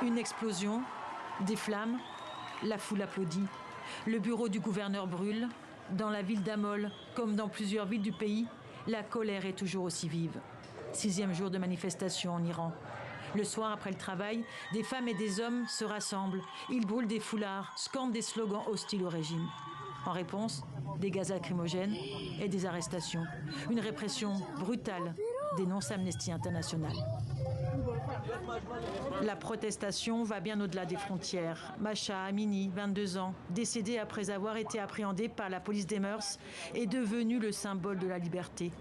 Une explosion, des flammes, la foule applaudit. Le bureau du gouverneur brûle. Dans la ville d'Amol, comme dans plusieurs villes du pays, la colère est toujours aussi vive. 6e jour de manifestation en Iran. Le soir, après le travail, des femmes et des hommes se rassemblent. Ils brûlent des foulards, scandent des slogans hostiles au régime. En réponse, des gaz lacrymogènes et des arrestations. Une répression brutale, dénonce Amnesty International. La protestation va bien au-delà des frontières. Masha Amini, 22 ans, décédée après avoir été appréhendée par la police des mœurs, est devenue le symbole de la liberté,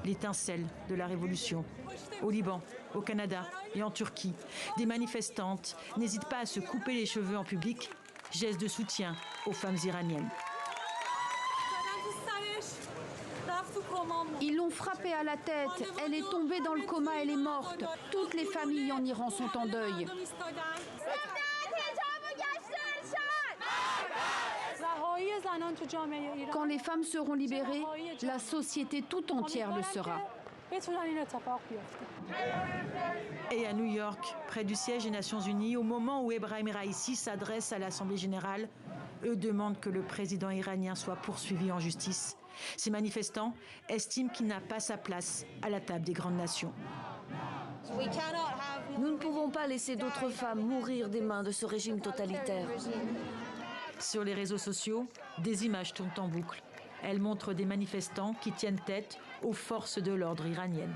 l'étincelle de la révolution. Au Liban, au Canada et en Turquie, des manifestantes n'hésitent pas à se couper les cheveux en public, geste de soutien aux femmes iraniennes. Ils l'ont frappée à la tête, elle est tombée dans le coma, elle est morte. Toutes les familles en Iran sont en deuil. Quand les femmes seront libérées, la société tout entière le sera. Et à New York, près du siège des Nations Unies, au moment où Ebrahim Raïssi s'adresse à l'Assemblée générale, eux demandent que le président iranien soit poursuivi en justice. Ces manifestants estiment qu'il n'a pas sa place à la table des grandes nations. Nous ne pouvons pas laisser d'autres femmes mourir des mains de ce régime totalitaire. Sur les réseaux sociaux, des images tournent en boucle. Elles montrent des manifestants qui tiennent tête aux forces de l'ordre iraniennes.